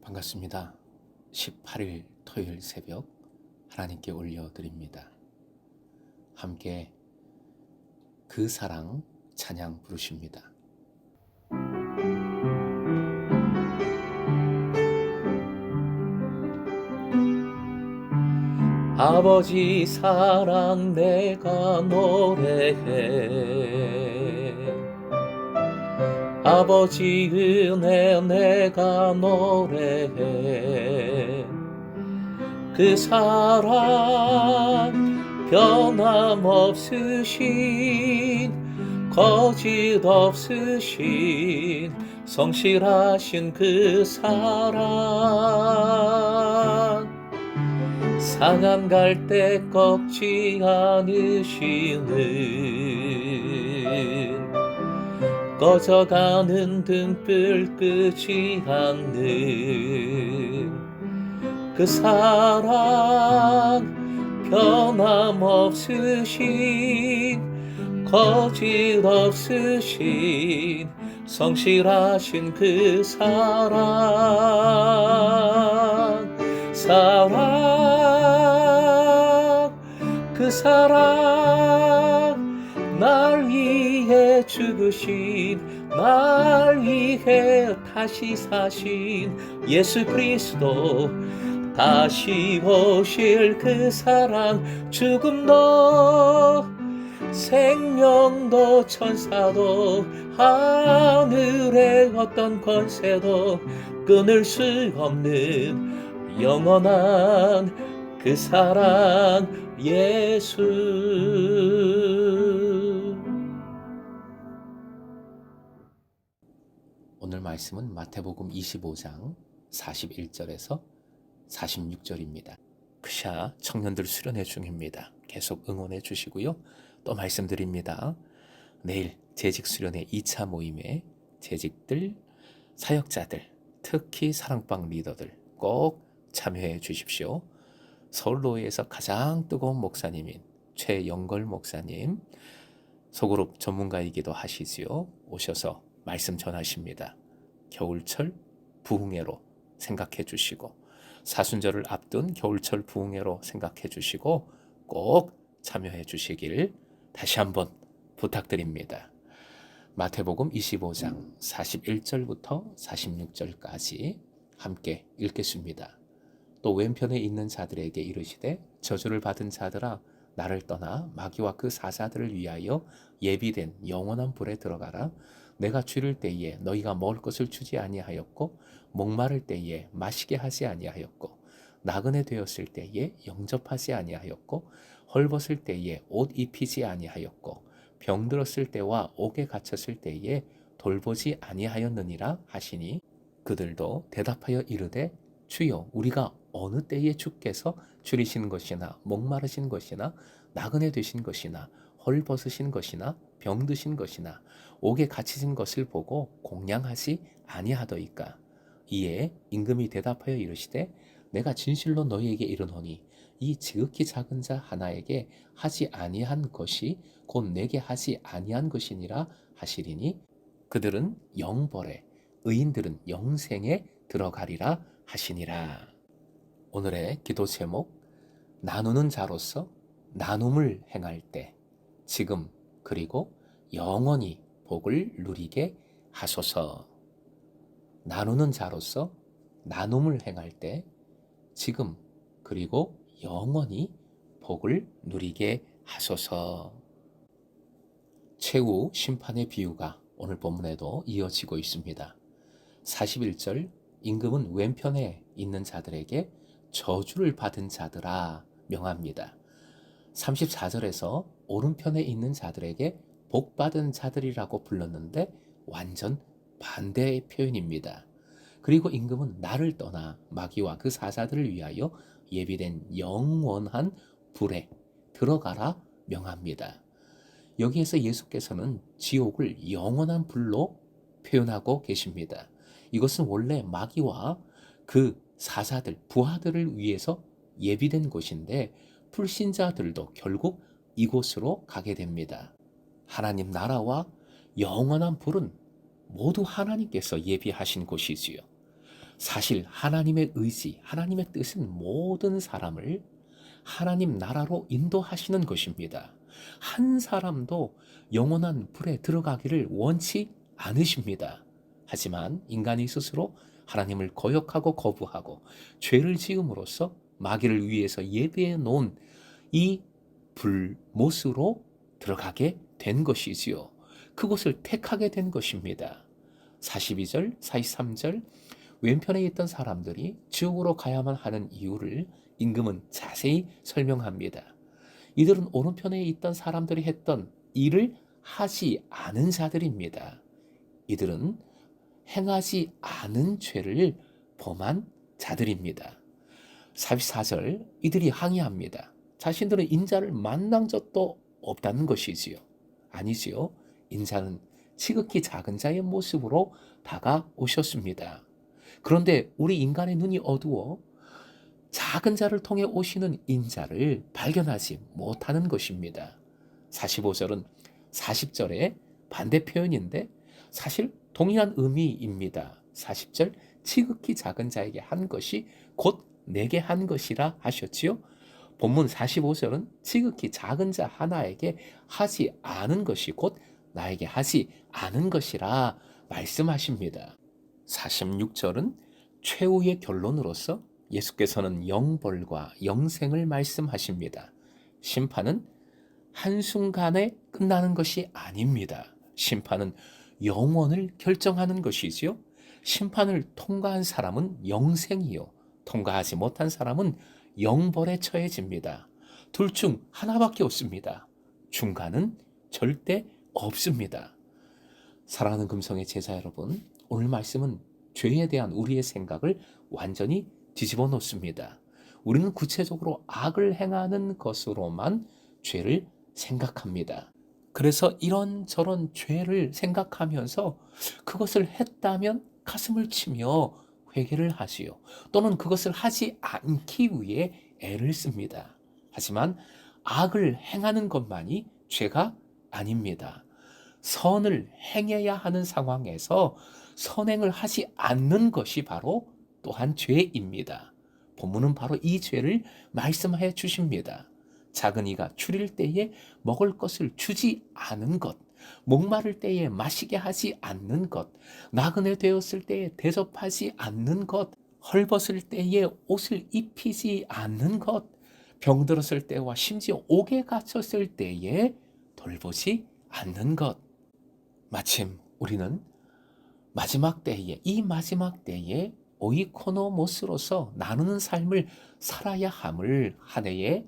반갑습니다. 18일 토요일 새벽 하나님께 올려드립니다. 함께 그 사랑 찬양 부르십니다. 아버지 사랑 내가 노래해, 아버지 은혜 내가 노래해. 그 사랑 변함없으신 거짓 없으신 성실하신 그 사랑, 상한 갈대 꺾지 않으시는, 꺼져가는 등불 끄지 않는 그 사랑, 변함없으신 거짓 없으신 성실하신 그 사랑, 그 사랑, 날 위해 죽으신, 날 위해 다시 사신 예수 그리스도, 다시 오실 그 사랑, 죽음도 생명도 천사도 하늘의 어떤 권세도 끊을 수 없는 영원한 그 사랑 예수. 오늘 말씀은 마태복음 25장 41절에서 46절입니다. 크샤 청년들 수련회 중입니다. 계속 응원해 주시고요. 또 말씀드립니다. 내일 재직 수련회 2차 모임에 재직들, 사역자들, 특히 사랑방 리더들 꼭 참여해 주십시오. 서울로에서 가장 뜨거운 목사님인 최영걸 목사님, 소그룹 전문가이기도 하시지요. 오셔서 말씀 전하십니다. 겨울철 부흥회로 생각해 주시고, 사순절을 앞둔 겨울철 부흥회로 생각해 주시고 꼭 참여해 주시길 다시 한번 부탁드립니다. 마태복음 25장 41절부터 46절까지 함께 읽겠습니다. 또 왼편에 있는 자들에게 이르시되, 저주를 받은 자들아, 나를 떠나 마귀와 그 사자들을 위하여 예비된 영원한 불에 들어가라. 내가 줄일 때에 너희가 먹을 것을 주지 아니하였고, 목마를 때에 마시게 하지 아니하였고, 나그네 되었을 때에 영접하지 아니하였고, 헐벗을 때에 옷 입히지 아니하였고, 병들었을 때와 옥에 갇혔을 때에 돌보지 아니하였느니라 하시니, 그들도 대답하여 이르되, 주여, 우리가 어느 때에 주께서 줄이신 것이나 목마르신 것이나 나그네 되신 것이나 헐벗으신 것이나 병드신 것이나 옥에 갇히신 것을 보고 공양하지 아니하더이까. 이에 임금이 대답하여 이르시되, 내가 진실로 너희에게 이르노니 이 지극히 작은 자 하나에게 하지 아니한 것이 곧 내게 하지 아니한 것이니라 하시리니, 그들은 영벌에, 의인들은 영생에 들어가리라 하시니라. 오늘의 기도 제목, 나누는 자로서 나눔을 행할 때 지금 그리고 영원히 복을 누리게 하소서. 나누는 자로서 나눔을 행할 때 지금 그리고 영원히 복을 누리게 하소서. 최후 심판의 비유가 오늘 본문에도 이어지고 있습니다. 41절, 임금은 왼편에 있는 자들에게 저주를 받은 자들아 명합니다. 34절에서 오른편에 있는 자들에게 복받은 자들이라고 불렀는데 완전 반대의 표현입니다. 그리고 임금은 나를 떠나 마귀와 그 사자들을 위하여 예비된 영원한 불에 들어가라 명합니다. 여기에서 예수께서는 지옥을 영원한 불로 표현하고 계십니다. 이것은 원래 마귀와 그 사자들, 부하들을 위해서 예비된 곳인데, 불신자들도 결국 이곳으로 가게 됩니다. 하나님 나라와 영원한 불은 모두 하나님께서 예비하신 곳이지요. 사실 하나님의 의지, 하나님의 뜻은 모든 사람을 하나님 나라로 인도하시는 것입니다. 한 사람도 영원한 불에 들어가기를 원치 않으십니다. 하지만 인간이 스스로 하나님을 거역하고 거부하고 죄를 지음으로써 마귀를 위해서 예비해 놓은 이 불못으로 들어가게 된 것이지요. 그곳을 택하게 된 것입니다. 42절, 43절 왼편에 있던 사람들이 지옥으로 가야만 하는 이유를 임금은 자세히 설명합니다. 이들은 오른편에 있던 사람들이 했던 일을 하지 않은 자들입니다. 이들은 행하지 않은 죄를 범한 자들입니다. 44절 이들이 항의합니다. 자신들은 인자를 만난 적도 없다는 것이지요. 아니지요. 인자는 지극히 작은 자의 모습으로 다가오셨습니다. 그런데 우리 인간의 눈이 어두워 작은 자를 통해 오시는 인자를 발견하지 못하는 것입니다. 45절은 40절의 반대 표현인데 사실 동일한 의미입니다. 40절 지극히 작은 자에게 한 것이 곧 내게 한 것이라 하셨지요. 본문 45절은 지극히 작은 자 하나에게 하지 않은 것이 곧 나에게 하지 않은 것이라 말씀하십니다. 46절은 최후의 결론으로서 예수께서는 영벌과 영생을 말씀하십니다. 심판은 한순간에 끝나는 것이 아닙니다. 심판은 영원을 결정하는 것이지요. 심판을 통과한 사람은 영생이요. 통과하지 못한 사람은 영벌에 처해집니다. 둘 중 하나밖에 없습니다. 중간은 절대 없습니다. 사랑하는 금성의 제자 여러분, 오늘 말씀은 죄에 대한 우리의 생각을 완전히 뒤집어 놓습니다. 우리는 구체적으로 악을 행하는 것으로만 죄를 생각합니다. 그래서 이런저런 죄를 생각하면서 그것을 했다면 가슴을 치며 회개를 하지요. 또는 그것을 하지 않기 위해 애를 씁니다. 하지만 악을 행하는 것만이 죄가 아닙니다. 선을 행해야 하는 상황에서 선행을 하지 않는 것이 바로 또한 죄입니다. 본문은 바로 이 죄를 말씀해 주십니다. 작은 이가 추릴 때에 먹을 것을 주지 않은 것, 목마를 때에 마시게 하지 않는 것, 나그네 되었을 때에 대접하지 않는 것, 헐벗을 때에 옷을 입히지 않는 것, 병들었을 때와 심지어 옥에 갇혔을 때에 돌보지 않는 것. 마침 우리는 이 마지막 때에 오이코노모스로서 나누는 삶을 살아야 함을 한 해의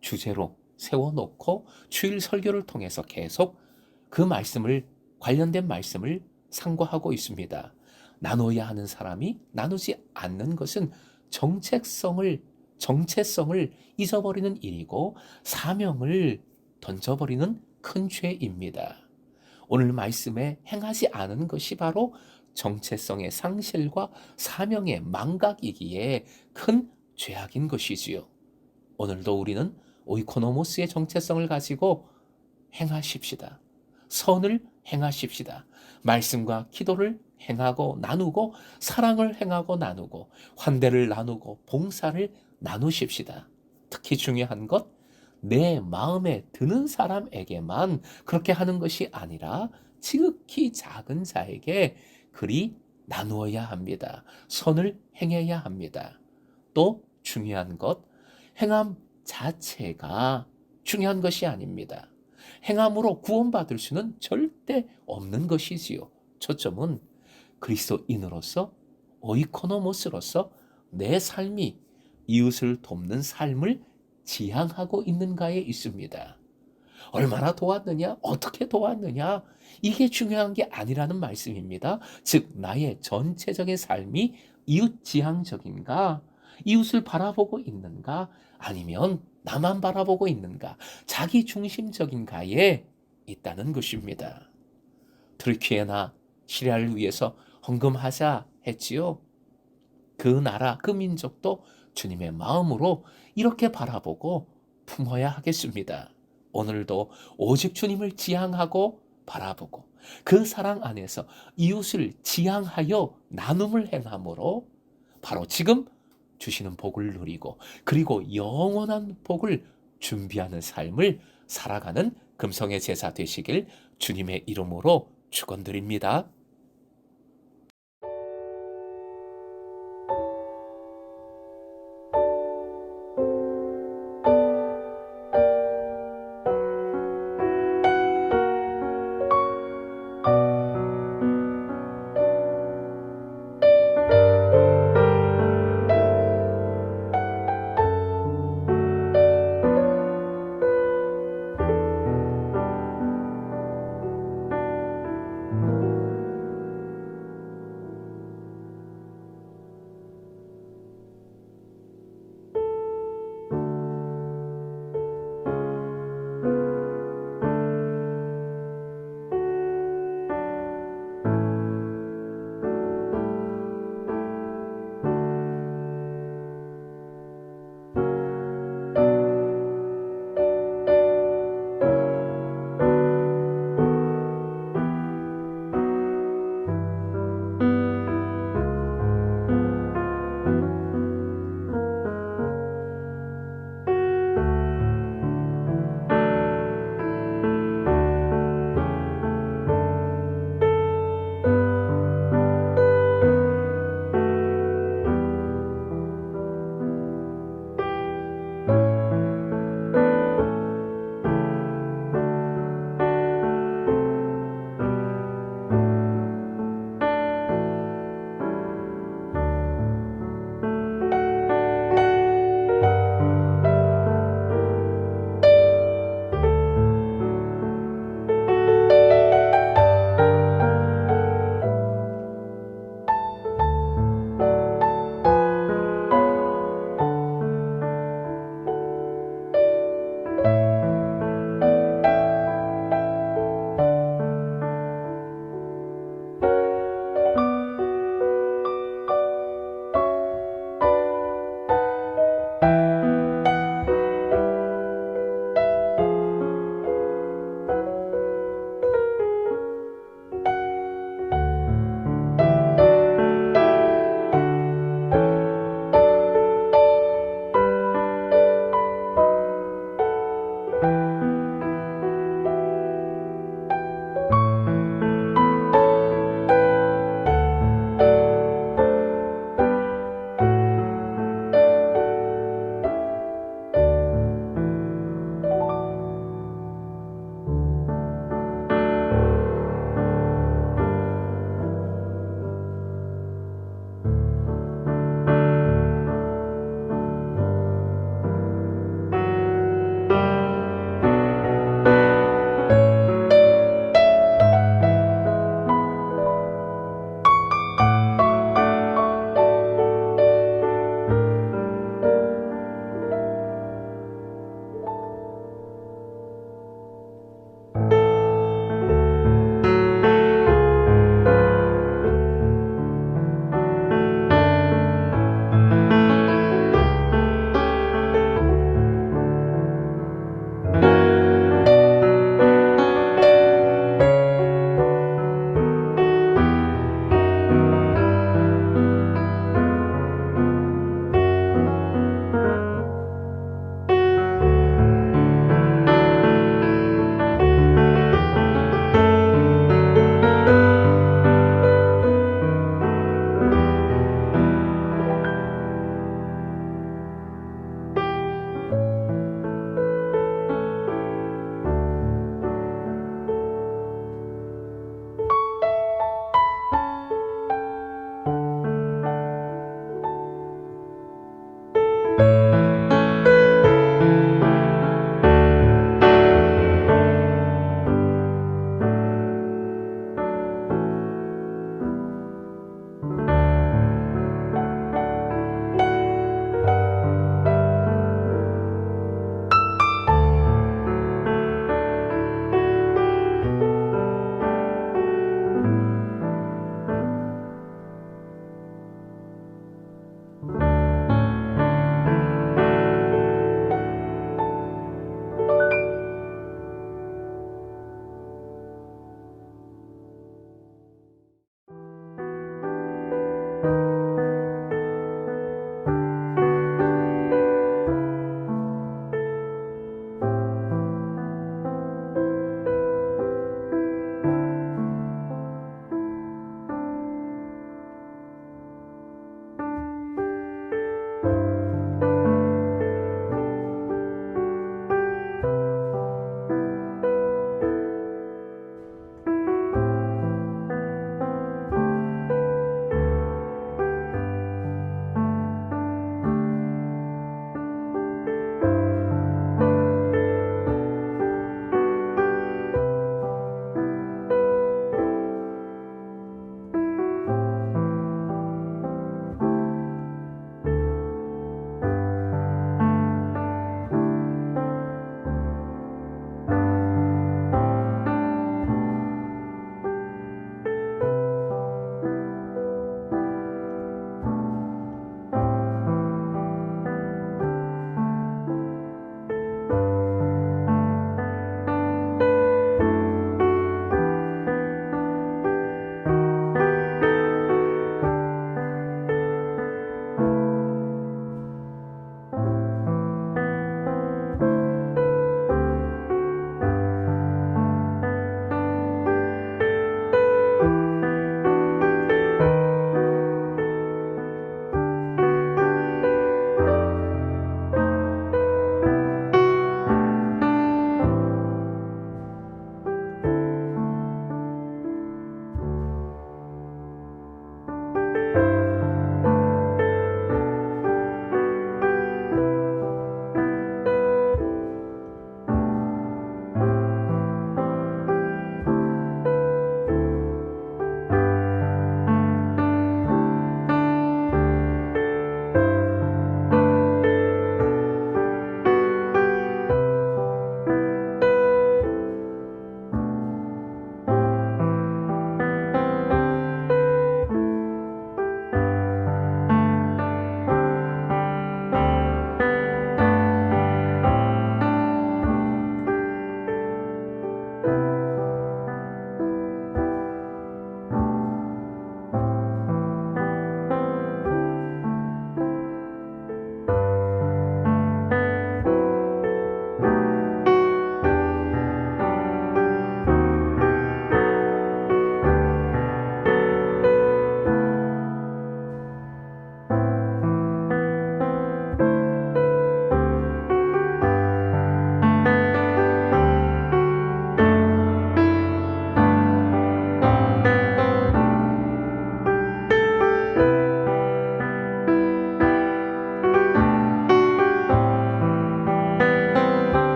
주제로 세워놓고 주일 설교를 통해서 계속 그 말씀을, 관련된 말씀을 상고하고 있습니다. 나눠야 하는 사람이 나누지 않는 것은 정체성을 잊어버리는 일이고 사명을 던져버리는 큰 죄입니다. 오늘 말씀에 행하지 않은 것이 바로 정체성의 상실과 사명의 망각이기에 큰 죄악인 것이지요. 오늘도 우리는 오이코노모스의 정체성을 가지고 행하십시다. 선을 행하십시다. 말씀과 기도를 행하고 나누고 사랑을 행하고 나누고 환대를 나누고 봉사를 나누십시다. 특히 중요한 것, 내 마음에 드는 사람에게만 그렇게 하는 것이 아니라 지극히 작은 자에게 그리 나누어야 합니다. 선을 행해야 합니다. 또 중요한 것, 행함 자체가 중요한 것이 아닙니다. 행함으로 구원받을 수는 절대 없는 것이지요. 초점은 그리스도인으로서 오이코노모스로서 내 삶이 이웃을 돕는 삶을 지향하고 있는가에 있습니다. 얼마나 도왔느냐, 어떻게 도왔느냐, 이게 중요한 게 아니라는 말씀입니다. 즉 나의 전체적인 삶이 이웃지향적인가, 이웃을 바라보고 있는가, 아니면 나만 바라보고 있는가, 자기중심적인가에 있다는 것입니다. 트르키에나 시리아를 위해서 헌금하자 했지요. 그 나라, 그 민족도 주님의 마음으로 이렇게 바라보고 품어야 하겠습니다. 오늘도 오직 주님을 지향하고 바라보고 그 사랑 안에서 이웃을 지향하여 나눔을 행함으로 바로 지금 주시는 복을 누리고 그리고 영원한 복을 준비하는 삶을 살아가는 금성의 제자 되시길 주님의 이름으로 축원드립니다.